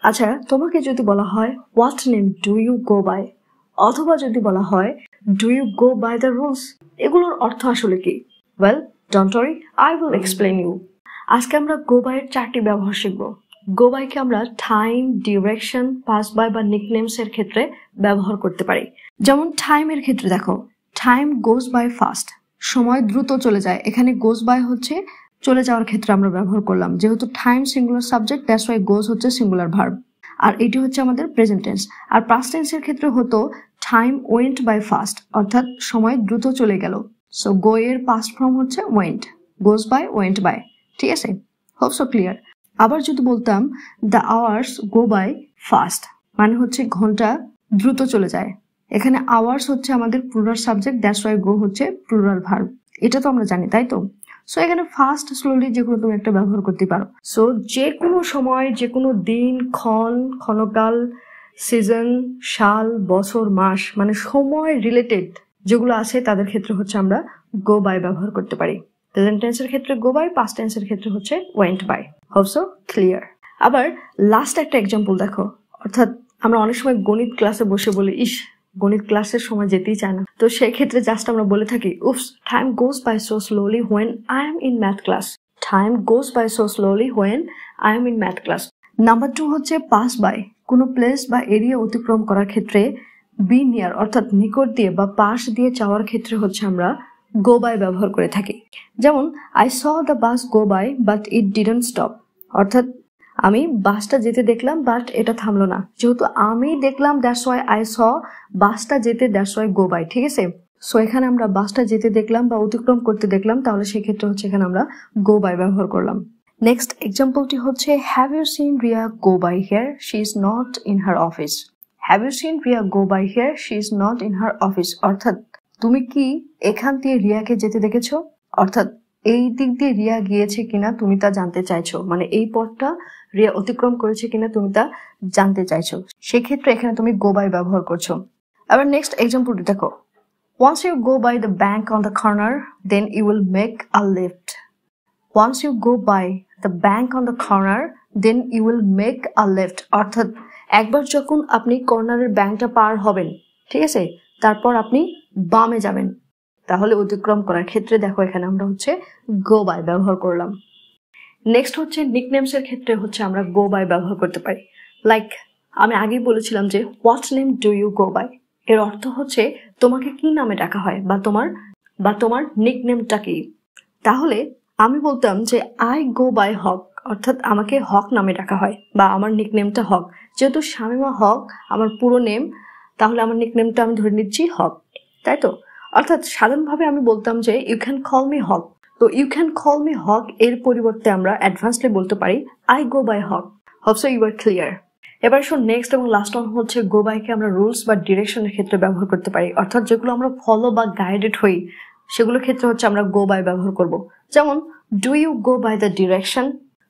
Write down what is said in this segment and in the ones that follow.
আচ্ছা, তোমাকে যদি বলা হয় what name do you go by, অথবা যদি বলা হয় do you go by the rules, এগুলোর অর্থ আসলে কি? Well, don't worry, I will explain you. আজকে আমরা গো বাই এর 4টি ব্যবহার শিখব। গো বাইকে আমরা টাইম, ডিরেকশন, পাস বাই বা নিকনেমস এর ক্ষেত্রে ব্যবহার করতে পারি। যেমন টাইমের ক্ষেত্রে দেখো, টাইম গোজ বাই ফাস্ট, সময় দ্রুত চলে যায়। এখানে গোজ বাই হচ্ছে চলে যাওয়ার ক্ষেত্রে আমরা ব্যবহার করলাম, যেহেতু time singular subject, that's why goes হচ্ছে সিঙ্গুলার ভার্ব, আর এটি হচ্ছে আমাদের প্রেজেন্ট টেন্স। আর পাস্ট টেন্সের ক্ষেত্রে হতো টাইম ওয়েন্ট বাই ফাস্ট, অর্থাৎ সময় দ্রুত চলে গেল। সো গো এর পাস্ট ফর্ম হচ্ছে went, goes by, went by. ঠিক আছে, হোপ সো ক্লিয়ার। আবার যদি বলতাম the hours go by fast, মানে হচ্ছে ঘন্টা দ্রুত চলে যায়। এখানে আওয়ার্স হচ্ছে আমাদের plural subject, that's why go হচ্ছে প্লুরাল ভার্ব। এটা তো আমরা জানি, তাই তো? সো এখানে ফাস্ট, স্লোলি যেগুলো তুমি একটা ব্যবহার করতে পারো। সো যে কোনো সময়, যে কোনো দিন, ক্ষণকাল, সিজন, সাল, বছর, মাস, মানে সময় রিলেটেড যেগুলো আছে তাদের ক্ষেত্রে হচ্ছে আমরা গো বাই ব্যবহার করতে পারি। প্রেজেন্ট টেন্সের ক্ষেত্রে গো বাই, পাস্ট টেন্সের ক্ষেত্রে হচ্ছে went by. Hope so clear. আবার লাস্ট একটা এক্সাম্পল দেখো, অর্থাৎ আমরা অনেক সময় গণিত ক্লাসে বসে বলি, ইস গণিত ক্লাসের সময় যেতেই চায় না। তো সেই ক্ষেত্রে জাস্ট আমরা বলে থাকি, oops, time goes by so slowly when I am in math class. Time goes by so slowly when I am in math class. Number 2 হচ্ছে পাস বাই। কোনো প্লেস বা এরিয়া অতিক্রম করার ক্ষেত্রে বি নিয়ার, অর্থাৎ নিকট দিয়ে বা পাশ দিয়ে যাওয়ার ক্ষেত্রে হচ্ছে আমরা গো বাই ব্যবহার করে থাকি। যেমন I saw the bus go by but it didn't stop, অর্থাৎ আমি বাসটা যেতে দেখলাম বাট এটা থামলো না। যেহেতু আমি দেখলাম, দ্যাটস ওয়াই আই স, বাসটা যেতে, দ্যাটস ওয়াই গো বাই। ঠিক আছে, সো এখানে আমরা বাসটা যেতে দেখলাম বা অতিক্রম করতে দেখলাম, তাহলে সেই ক্ষেত্রে হচ্ছে এখানে আমরা গো বাই ব্যবহার করলাম। নেক্সট এক্সাম্পলটি হচ্ছে have you seen Riya go by here, she is not in her office. Have you seen Riya go by here, she is not in her office, অর্থাৎ তুমি কি এখান দিয়ে রিয়াকে যেতে দেখেছো? অর্থাৎ এই দিক দিয়ে রিয়া গিয়েছে কিনা তুমি তা জানতে চাইছো, মানে এই পথটা রিয়া অতিক্রম করেছে কিনা তুমি তা জানতে চাইছো। সেক্ষেত্রে এখানে তুমি গো বাই ব্যবহার করছো। আবার নেক্সট এক্সাম্পলটি দেখো, once you go by the bank on the corner then you will make a left. Once you go by the bank on the corner then you will make a left, অর্থাৎ একবার যখন আপনি কর্নারের ব্যাংকটা পার হবেন, ঠিক আছে, তারপর আপনি বামে যাবেন, তাহলে অতিক্রম করার ক্ষেত্রে দেখো এখানে আমরা হচ্ছে গো বাই ব্যবহার করলাম। নেক্সট হচ্ছে নিকনেমস এর ক্ষেত্রে হচ্ছে আমরা গো বাই ব্যবহার করতে পারি। লাইক আমি আগেই বলেছিলাম যে what name do you go by, এর অর্থ হচ্ছে তোমাকে কি নামে ডাকা হয় বা তোমার নিকনেমটা কি। তাহলে আমি বলতাম যে আই গো বাই হক, অর্থাৎ আমাকে হক নামে ডাকা হয় বা আমার নিকনেমটা হক। যেহেতু শামিমা হক আমার পুরো নেম, তাহলে আমার নিকনেমটা আমি ধরে নিচ্ছি হক, তাই তো? অর্থাৎ সাধারণভাবে আমি বলতাম যে you can call me Haque. তো you can call me Haque এর পরিবর্তে আমরা অ্যাডভান্সলি বলতে পারি I go by Haque. Hope so you are clear. এবার শোন, নেক্সট এবং লাস্ট ওয়ান হচ্ছে গো বাইকে আমরা রুলস বা ডিরেকশনের ক্ষেত্রে ব্যবহার করতে পারি, অর্থাৎ যেগুলো আমরা ফলো বা গাইডেড হই সেগুলোর ক্ষেত্রে হচ্ছে আমরা গো বাই ব্যবহার করব। যেমন do you go by the direction,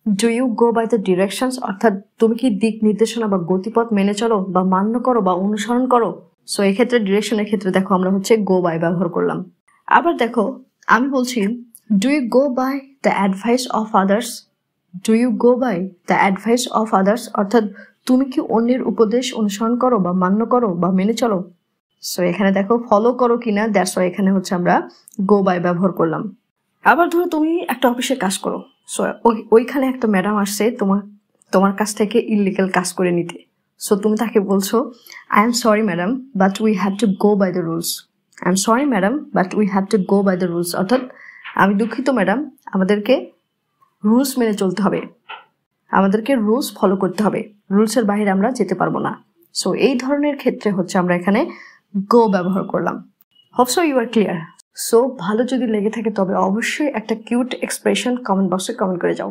do you go by the directions, অর্থাৎ তুমি কি দিক নির্দেশনা বা গতিপথ মেনে চলো বা মান্য করো বা অনুসরণ করো। সো এক্ষেত্রে ডিরেকশনের ক্ষেত্রে দেখো আমরা হচ্ছে গো বাই ব্যবহার করলাম। আবার দেখো আমি বলছি do you go by the advice of others, do you go by the advice of others, অর্থাৎ তুমি কি অন্যের উপদেশ অনুসরণ করো বা মান্য করো বা মেনে চলো। সো এখানে দেখো ফলো করো কিনা, দ্যাটস ওয়াই এখানে হচ্ছে আমরা গো বাই ব্যবহার করলাম। আবার ধরো তুমি একটা অফিসে কাজ করো, সো ওইখানে একটা ম্যাডাম আসছে তোমার কাছ থেকে ইলিগাল কাজ করে নিতে। সো তুমি তাকে বলছো I am sorry madam but we have to go by the rules, I am sorry madam but we have to go by the rules, অর্থাৎ আমি দুঃখিত ম্যাডাম, আমাদেরকে রুলস মেনে চলতে হবে, আমাদেরকে রুলস ফলো করতে হবে, রুলসের বাইরে আমরা যেতে পারবো না। সো এই ধরনের ক্ষেত্রে হচ্ছে আমরা এখানে গো ব্যবহার করলাম। Hope so you are clear. So ভালো যদি লেগে থাকে তবে অবশ্যই একটা কিউট এক্সপ্রেশন কমেন্ট বক্সে কমেন্ট করে যাও।